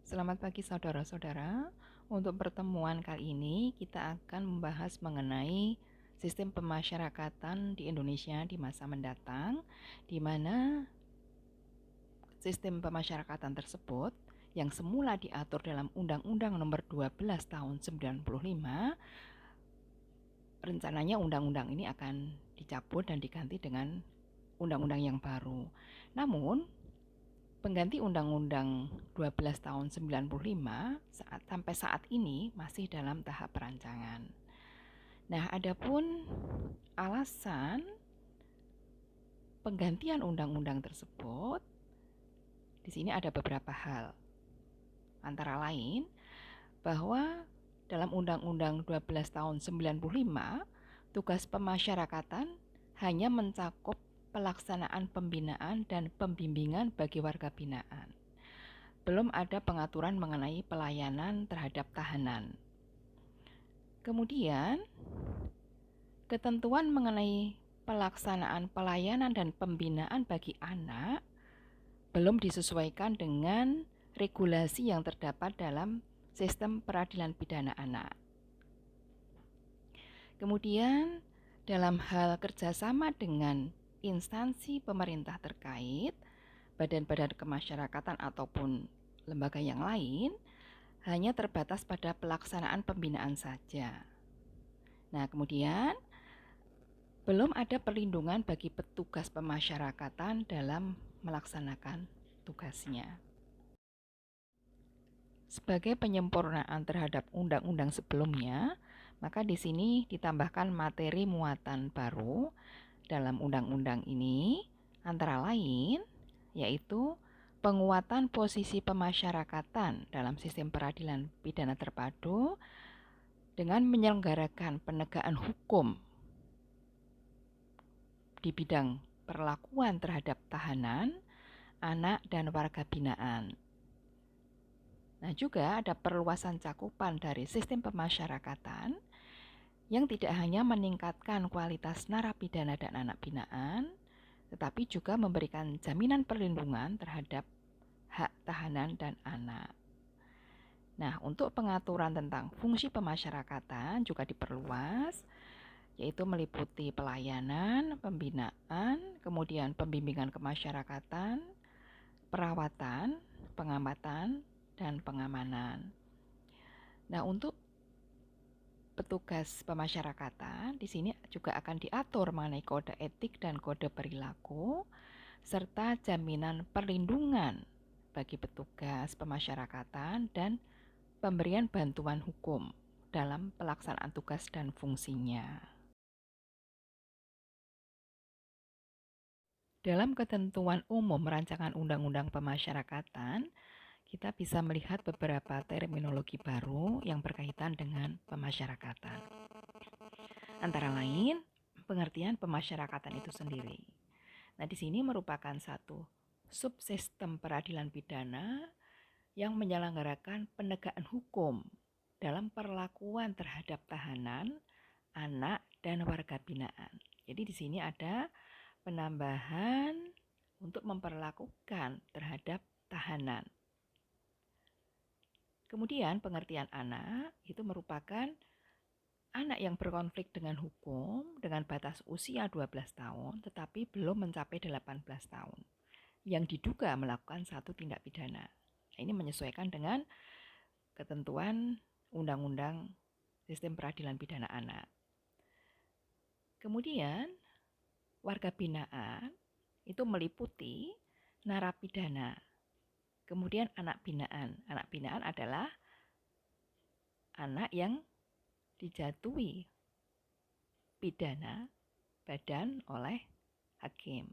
Selamat pagi saudara-saudara. Untuk pertemuan kali ini kita akan membahas mengenai sistem pemasyarakatan di Indonesia di masa mendatang, di mana sistem pemasyarakatan tersebut yang semula diatur dalam Undang-Undang Nomor 12 Tahun 95, rencananya undang-undang ini akan dicabut dan diganti dengan undang-undang yang baru. Namun, pengganti Undang-Undang 12 tahun 95 sampai saat ini masih dalam tahap perancangan. Nah, adapun alasan penggantian undang-undang tersebut, di sini ada beberapa hal. Antara lain, bahwa dalam Undang-Undang 12 tahun 95, tugas pemasyarakatan hanya mencakup pelaksanaan pembinaan dan pembimbingan bagi warga binaan. Belum ada pengaturan mengenai pelayanan terhadap tahanan. Kemudian, ketentuan mengenai pelaksanaan pelayanan dan pembinaan bagi anak belum disesuaikan dengan regulasi yang terdapat dalam sistem peradilan pidana anak. Kemudian, dalam hal kerjasama dengan instansi pemerintah terkait, badan-badan kemasyarakatan ataupun lembaga yang lain, hanya terbatas pada pelaksanaan pembinaan saja. Nah, kemudian belum ada perlindungan bagi petugas pemasyarakatan dalam melaksanakan tugasnya. Sebagai penyempurnaan terhadap undang-undang sebelumnya, maka di sini ditambahkan materi muatan baru dalam undang-undang ini, antara lain yaitu penguatan posisi pemasyarakatan dalam sistem peradilan pidana terpadu dengan menyelenggarakan penegakan hukum di bidang perlakuan terhadap tahanan, anak, dan warga binaan. Nah, juga ada perluasan cakupan dari sistem pemasyarakatan yang tidak hanya meningkatkan kualitas narapidana dan anak binaan, tetapi juga memberikan jaminan perlindungan terhadap hak tahanan dan anak. Nah, untuk pengaturan tentang fungsi pemasyarakatan juga diperluas, yaitu meliputi pelayanan, pembinaan, kemudian pembimbingan kemasyarakatan, perawatan, pengamatan, dan pengamanan. Nah, untuk petugas pemasyarakatan, di sini juga akan diatur mengenai kode etik dan kode perilaku, serta jaminan perlindungan bagi petugas pemasyarakatan dan pemberian bantuan hukum dalam pelaksanaan tugas dan fungsinya. Dalam ketentuan umum rancangan undang-undang pemasyarakatan, kita bisa melihat beberapa terminologi baru yang berkaitan dengan pemasyarakatan. Antara lain, pengertian pemasyarakatan itu sendiri. Nah, di sini merupakan satu subsistem peradilan pidana yang menyelenggarakan penegakan hukum dalam perlakuan terhadap tahanan, anak, dan warga binaan. Jadi di sini ada penambahan untuk memperlakukan terhadap tahanan. Kemudian pengertian anak itu merupakan anak yang berkonflik dengan hukum dengan batas usia 12 tahun tetapi belum mencapai 18 tahun yang diduga melakukan satu tindak pidana. Ini menyesuaikan dengan ketentuan Undang-Undang Sistem Peradilan Pidana Anak. Kemudian warga binaan itu meliputi narapidana. Kemudian anak binaan. Anak binaan adalah anak yang dijatuhi pidana badan oleh hakim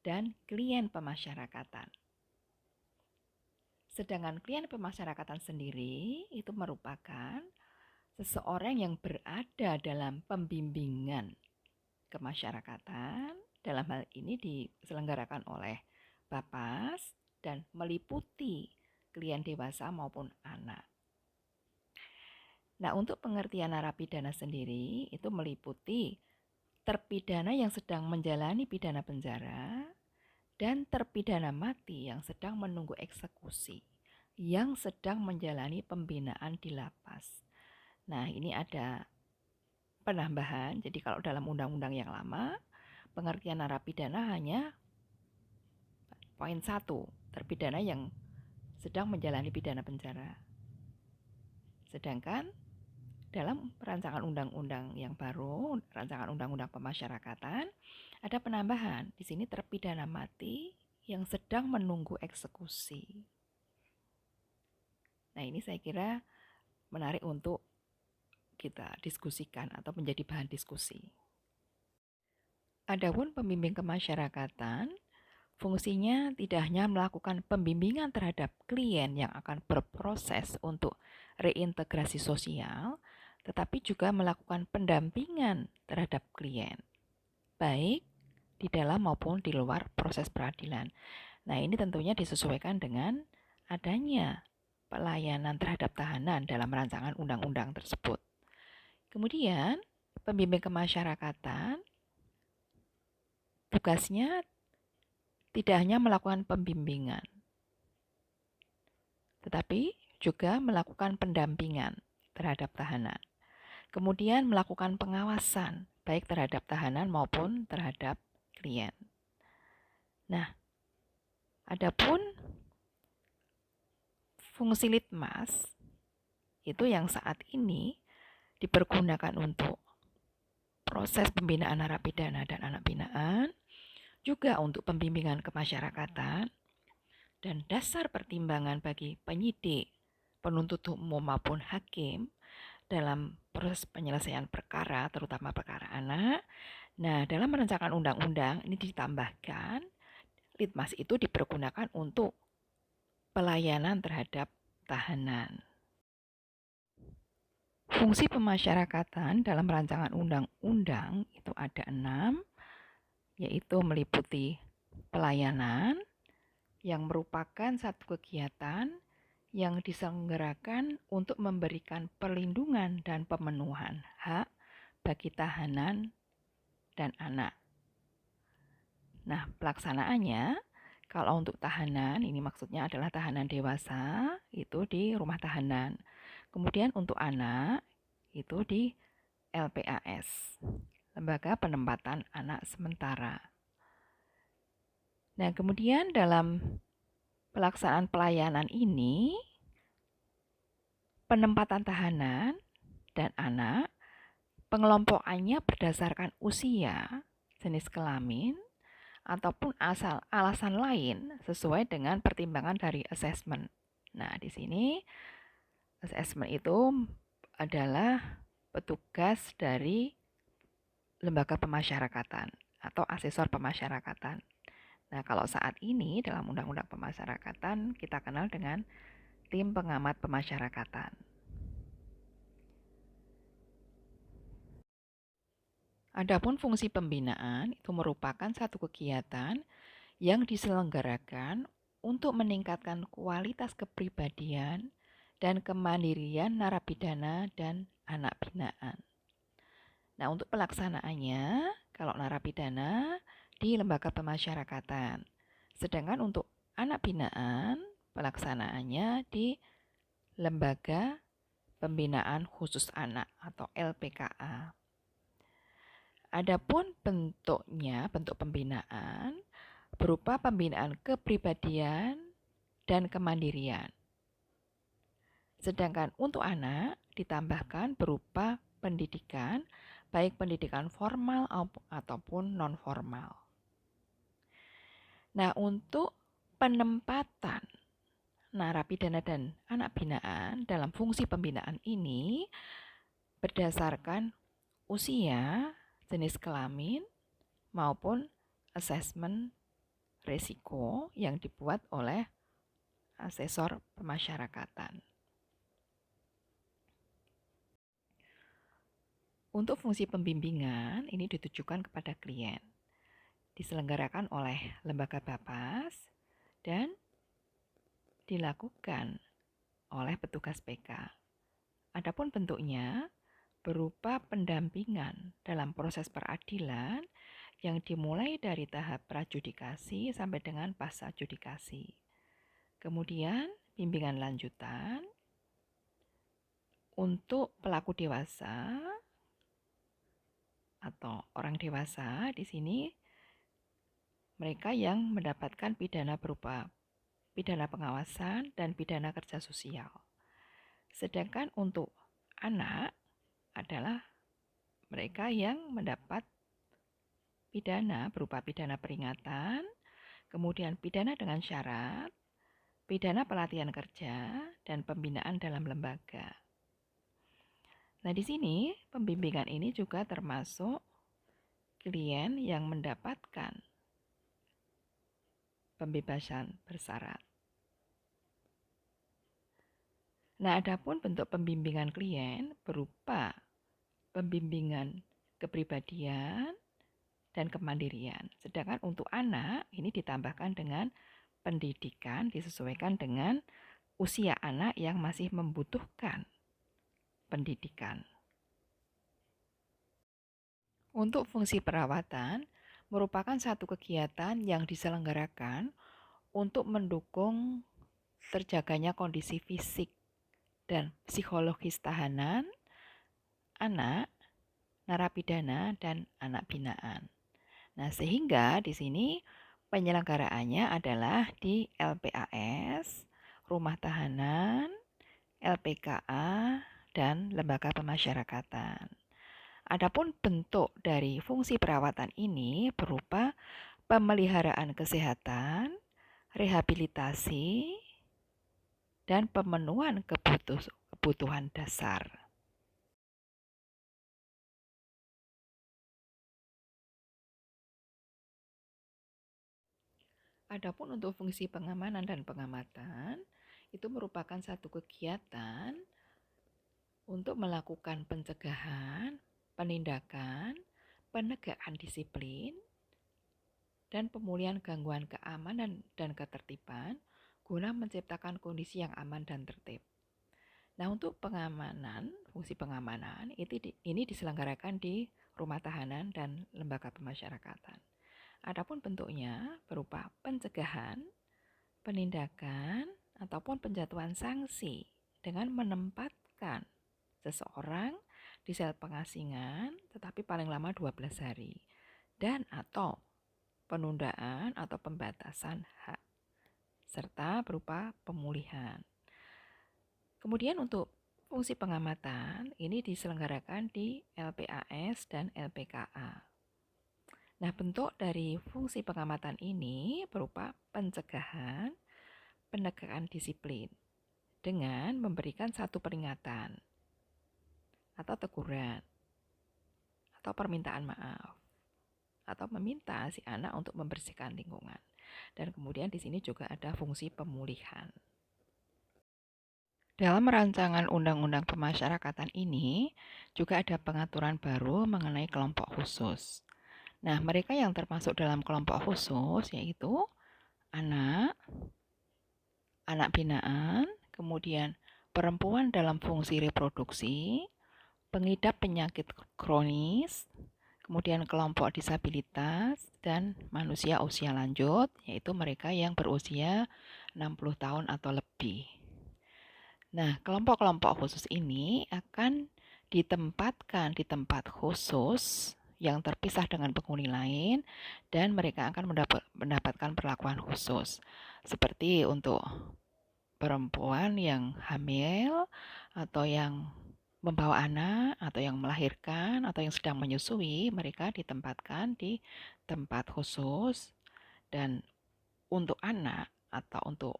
dan klien pemasyarakatan. Sedangkan klien pemasyarakatan sendiri itu merupakan seseorang yang berada dalam pembimbingan kemasyarakatan, dalam hal ini diselenggarakan oleh Bapas dan meliputi klien dewasa maupun anak. Nah, untuk pengertian narapidana sendiri itu meliputi terpidana yang sedang menjalani pidana penjara dan terpidana mati yang sedang menunggu eksekusi. yang sedang menjalani pembinaan di lapas. Nah, ini ada penambahan. Jadi kalau dalam undang-undang yang lama, pengertian narapidana hanya poin 1, terpidana yang sedang menjalani pidana penjara. Sedangkan dalam rancangan undang-undang yang baru, rancangan undang-undang pemasyarakatan, ada penambahan. Di sini terpidana mati yang sedang menunggu eksekusi. Nah, ini saya kira menarik untuk kita diskusikan atau menjadi bahan diskusi. Adapun pembimbing kemasyarakatan, fungsinya tidak hanya melakukan pembimbingan terhadap klien yang akan berproses untuk reintegrasi sosial, tetapi juga melakukan pendampingan terhadap klien, baik di dalam maupun di luar proses peradilan. Nah, ini tentunya disesuaikan dengan adanya pelayanan terhadap tahanan dalam rancangan undang-undang tersebut. Kemudian, pembimbing kemasyarakatan tugasnya tidak hanya melakukan pembimbingan, tetapi juga melakukan pendampingan terhadap tahanan. Kemudian melakukan pengawasan, baik terhadap tahanan maupun terhadap klien. Nah, adapun fungsi litmas itu yang saat ini dipergunakan untuk proses pembinaan narapidana dan anak binaan, juga untuk pembimbingan kemasyarakatan, dan dasar pertimbangan bagi penyidik, penuntut umum maupun hakim dalam proses penyelesaian perkara, terutama perkara anak. Nah, dalam merencanakan undang-undang ini ditambahkan, litmas itu dipergunakan untuk pelayanan terhadap tahanan. Fungsi pemasyarakatan dalam rancangan undang-undang itu ada 6, yaitu meliputi pelayanan yang merupakan satu kegiatan yang diselenggarakan untuk memberikan perlindungan dan pemenuhan hak bagi tahanan dan anak. Nah, pelaksanaannya, kalau untuk tahanan, ini maksudnya adalah tahanan dewasa, itu di rumah tahanan. Kemudian untuk anak, itu di LPAS, Lembaga Penempatan Anak Sementara. Nah, kemudian dalam pelaksanaan pelayanan ini, penempatan tahanan dan anak, pengelompokannya berdasarkan usia, jenis kelamin, ataupun alasan lain sesuai dengan pertimbangan dari asesmen. Nah, di sini asesmen itu adalah petugas dari lembaga pemasyarakatan atau asesor pemasyarakatan. Nah, kalau saat ini dalam Undang-Undang Pemasyarakatan kita kenal dengan tim pengamat pemasyarakatan. Adapun fungsi pembinaan itu merupakan satu kegiatan yang diselenggarakan untuk meningkatkan kualitas kepribadian dan kemandirian narapidana dan anak binaan. Nah, untuk pelaksanaannya, kalau narapidana di lembaga pemasyarakatan, sedangkan untuk anak binaan, pelaksanaannya di Lembaga Pembinaan Khusus Anak atau LPKA. Adapun bentuknya, bentuk pembinaan berupa pembinaan kepribadian dan kemandirian. Sedangkan untuk anak ditambahkan berupa pendidikan, baik pendidikan formal ataupun non-formal. Nah, untuk penempatan narapidana dan anak binaan dalam fungsi pembinaan ini berdasarkan usia, jenis kelamin, maupun asesmen risiko yang dibuat oleh asesor pemasyarakatan. Untuk fungsi pembimbingan ini ditujukan kepada klien, diselenggarakan oleh lembaga Bapas dan dilakukan oleh petugas PK. Adapun bentuknya berupa pendampingan dalam proses peradilan yang dimulai dari tahap pradjudikasi sampai dengan pasca judikasi. Kemudian bimbingan lanjutan untuk pelaku dewasa atau orang dewasa. Di sini mereka yang mendapatkan pidana berupa pidana pengawasan dan pidana kerja sosial. Sedangkan untuk anak adalah mereka yang mendapat pidana berupa pidana peringatan, kemudian pidana dengan syarat, pidana pelatihan kerja, dan pembinaan dalam lembaga. Nah, di sini pembimbingan ini juga termasuk klien yang mendapatkan pembebasan bersyarat. Nah, adapun bentuk pembimbingan klien berupa pembimbingan kepribadian dan kemandirian. Sedangkan untuk anak ini ditambahkan dengan pendidikan disesuaikan dengan usia anak yang masih membutuhkan pendidikan. Untuk fungsi perawatan merupakan satu kegiatan yang diselenggarakan untuk mendukung terjaganya kondisi fisik dan psikologis tahanan, anak, narapidana, dan anak binaan. Nah, sehingga di sini penyelenggaraannya adalah di LPAS, rumah tahanan, LPKA, dan lembaga pemasyarakatan. Adapun bentuk dari fungsi perawatan ini berupa pemeliharaan kesehatan, rehabilitasi, dan pemenuhan kebutuhan dasar. Adapun untuk fungsi pengamanan dan pengamatan, itu merupakan satu kegiatan untuk melakukan pencegahan, penindakan, penegakan disiplin, dan pemulihan gangguan keamanan dan ketertiban guna menciptakan kondisi yang aman dan tertib. Nah, untuk pengamanan, fungsi pengamanan ini diselenggarakan di rumah tahanan dan lembaga pemasyarakatan. Adapun bentuknya berupa pencegahan, penindakan, ataupun penjatuhan sanksi dengan menempatkan seseorang di sel pengasingan tetapi paling lama 12 hari dan atau penundaan atau pembatasan hak serta berupa pemulihan. Kemudian untuk fungsi pengamatan ini diselenggarakan di LPAS dan LPKA. Nah, bentuk dari fungsi pengamatan ini berupa pencegahan, penegakan disiplin dengan memberikan satu peringatan atau teguran atau permintaan maaf atau meminta si anak untuk membersihkan lingkungan. Dan kemudian di sini juga ada fungsi pemulihan. Dalam rancangan Undang-Undang Pemasyarakatan ini juga ada pengaturan baru mengenai kelompok khusus. Nah, mereka yang termasuk dalam kelompok khusus yaitu anak, anak binaan, kemudian perempuan dalam fungsi reproduksi, pengidap penyakit kronis, kemudian kelompok disabilitas, dan manusia usia lanjut, yaitu mereka yang berusia 60 tahun atau lebih. Nah, kelompok-kelompok khusus ini akan ditempatkan di tempat khusus yang terpisah dengan penghuni lain dan mereka akan mendapatkan perlakuan khusus. Seperti untuk perempuan yang hamil atau yang membawa anak atau yang melahirkan atau yang sedang menyusui, mereka ditempatkan di tempat khusus. Dan untuk anak atau untuk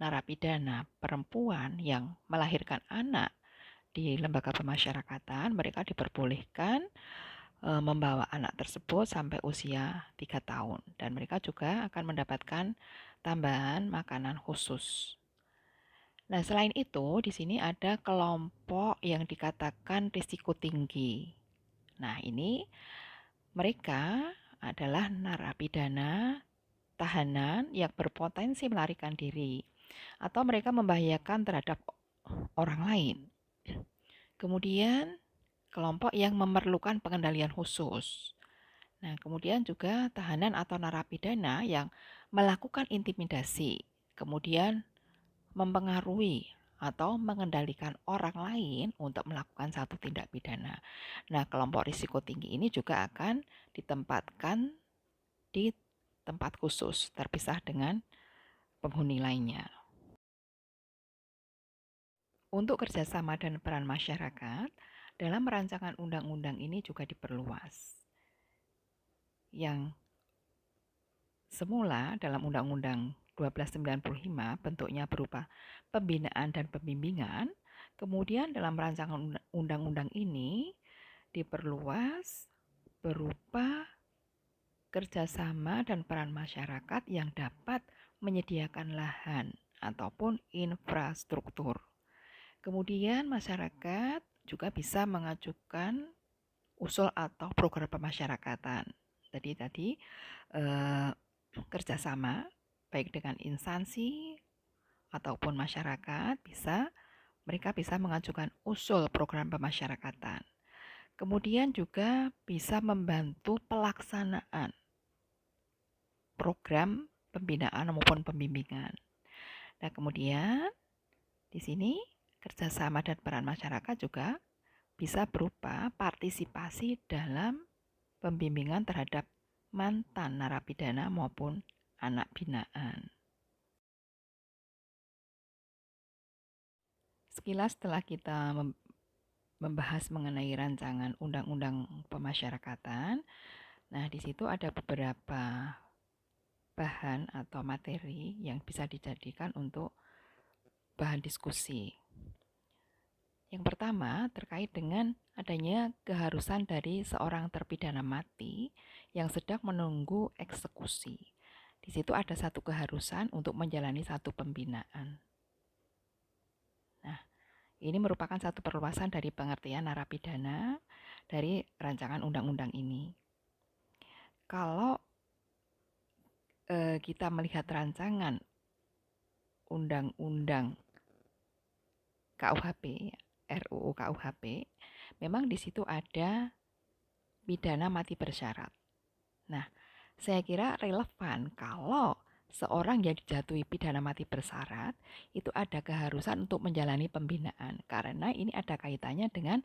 narapidana perempuan yang melahirkan anak di lembaga pemasyarakatan, mereka diperbolehkan membawa anak tersebut sampai usia 3 tahun dan mereka juga akan mendapatkan tambahan makanan khusus. Nah, selain itu di sini ada kelompok yang dikatakan risiko tinggi. Nah, ini mereka adalah narapidana tahanan yang berpotensi melarikan diri atau mereka membahayakan terhadap orang lain. Kemudian kelompok yang memerlukan pengendalian khusus. Nah, kemudian juga tahanan atau narapidana yang melakukan intimidasi, kemudian mempengaruhi atau mengendalikan orang lain untuk melakukan satu tindak pidana. Nah, kelompok risiko tinggi ini juga akan ditempatkan di tempat khusus, terpisah dengan penghuni lainnya. Untuk kerjasama dan peran masyarakat, dalam rancangan undang-undang ini juga diperluas. Yang semula dalam Undang-Undang 1295 bentuknya berupa pembinaan dan pembimbingan, kemudian dalam rancangan undang-undang ini diperluas berupa kerjasama dan peran masyarakat yang dapat menyediakan lahan ataupun infrastruktur. Kemudian masyarakat juga bisa mengajukan usul atau program pemasyarakatan. Jadi kerjasama baik dengan instansi ataupun masyarakat mereka bisa mengajukan usul program pemasyarakatan. Kemudian juga bisa membantu pelaksanaan program pembinaan maupun pembimbingan. Nah, kemudian di sini kerjasama dan peran masyarakat juga bisa berupa partisipasi dalam pembimbingan terhadap mantan narapidana maupun anak binaan. Sekilas setelah kita membahas mengenai rancangan undang-undang pemasyarakatan, nah di situ ada beberapa bahan atau materi yang bisa dijadikan untuk bahan diskusi. Yang pertama terkait dengan adanya keharusan dari seorang terpidana mati yang sedang menunggu eksekusi. Di situ ada satu keharusan untuk menjalani satu pembinaan. Nah, ini merupakan satu perluasan dari pengertian narapidana dari rancangan undang-undang ini. Kalau kita melihat rancangan undang-undang KUHP, RUU KUHP, memang di situ ada pidana mati bersyarat. Nah, saya kira relevan kalau seorang yang dijatuhi pidana mati bersyarat itu ada keharusan untuk menjalani pembinaan, karena ini ada kaitannya dengan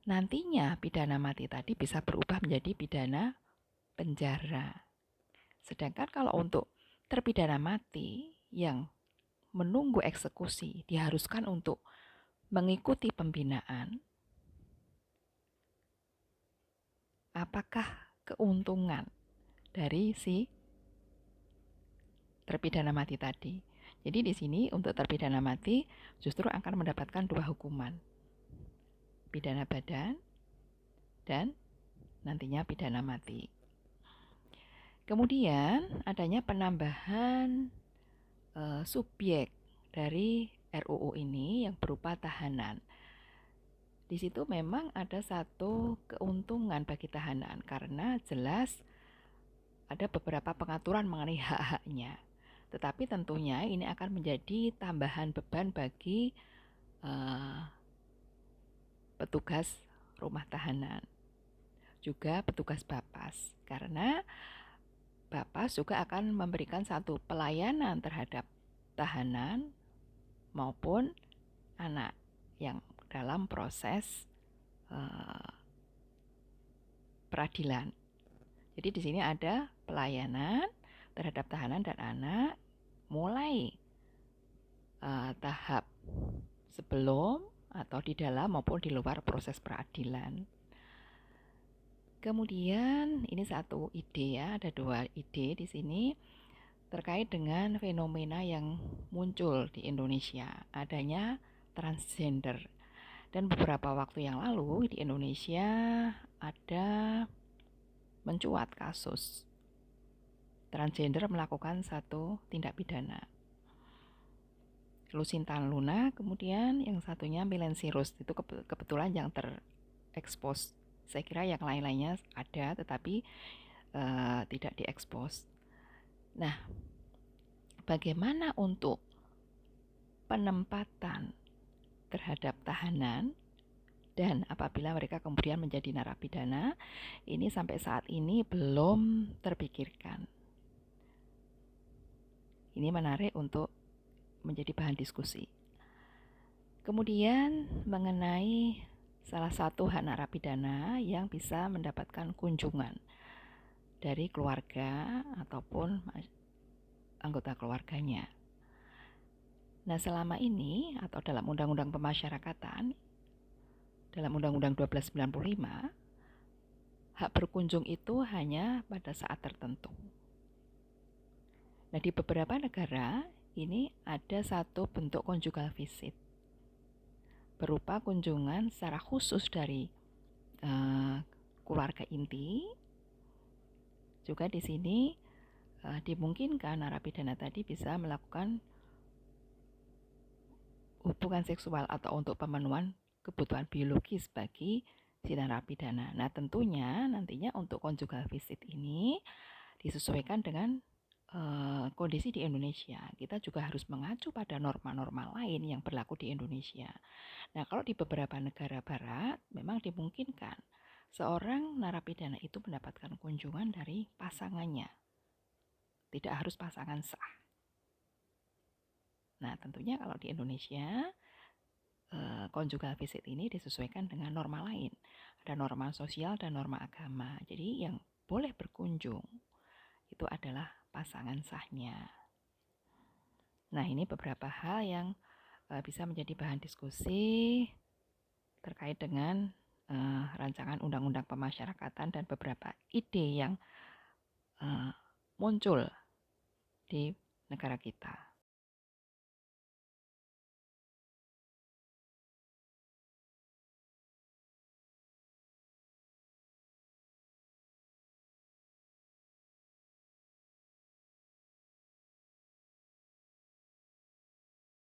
nantinya pidana mati tadi bisa berubah menjadi pidana penjara. Sedangkan kalau untuk terpidana mati yang menunggu eksekusi diharuskan untuk mengikuti pembinaan, apakah keuntungan dari si terpidana mati tadi? Jadi di sini untuk terpidana mati justru akan mendapatkan dua hukuman, pidana badan dan nantinya pidana mati. Kemudian adanya penambahan subjek dari RUU ini yang berupa tahanan. Di situ memang ada satu keuntungan bagi tahanan karena jelas ada beberapa pengaturan mengenai hak-haknya. Tetapi tentunya ini akan menjadi tambahan beban bagi petugas rumah tahanan, juga petugas Bapas, karena Bapas juga akan memberikan satu pelayanan terhadap tahanan maupun anak yang dalam proses peradilan. Jadi di sini ada pelayanan terhadap tahanan dan anak mulai tahap sebelum atau di dalam maupun di luar proses peradilan. Kemudian ini satu ide ya, ada dua ide di sini terkait dengan fenomena yang muncul di Indonesia, adanya transgender. Dan beberapa waktu yang lalu di Indonesia ada mencuat kasus transgender melakukan satu tindak pidana. Lusintan Luna, kemudian yang satunya Miley Cyrus, itu kebetulan yang terekspos. Saya kira yang lain-lainnya ada tetapi tidak diekspos. Nah, bagaimana untuk penempatan terhadap tahanan dan apabila mereka kemudian menjadi narapidana, ini sampai saat ini belum terpikirkan. Ini menarik untuk menjadi bahan diskusi. Kemudian mengenai salah satu hak narapidana yang bisa mendapatkan kunjungan dari keluarga ataupun anggota keluarganya. Nah, selama ini atau dalam Undang-Undang Pemasyarakatan, dalam Undang-Undang 1295, hak berkunjung itu hanya pada saat tertentu. Nah, di beberapa negara ini ada satu bentuk conjugal visit, berupa kunjungan secara khusus dari keluarga inti. Juga di sini dimungkinkan narapidana tadi bisa melakukan hubungan seksual atau untuk pemenuhan kebutuhan biologis bagi si narapidana. Nah, tentunya nantinya untuk conjugal visit ini disesuaikan dengan kondisi di Indonesia. Kita juga harus mengacu pada norma-norma lain yang berlaku di Indonesia. Nah, kalau di beberapa negara barat memang dimungkinkan seorang narapidana itu mendapatkan kunjungan dari pasangannya. Tidak harus pasangan sah. Nah, tentunya kalau di Indonesia conjugal visit ini disesuaikan dengan norma lain. Ada norma sosial dan norma agama. Jadi yang boleh berkunjung itu adalah pasangan sahnya. Nah, ini beberapa hal yang bisa menjadi bahan diskusi terkait dengan rancangan undang-undang pemasyarakatan dan beberapa ide yang muncul di negara kita.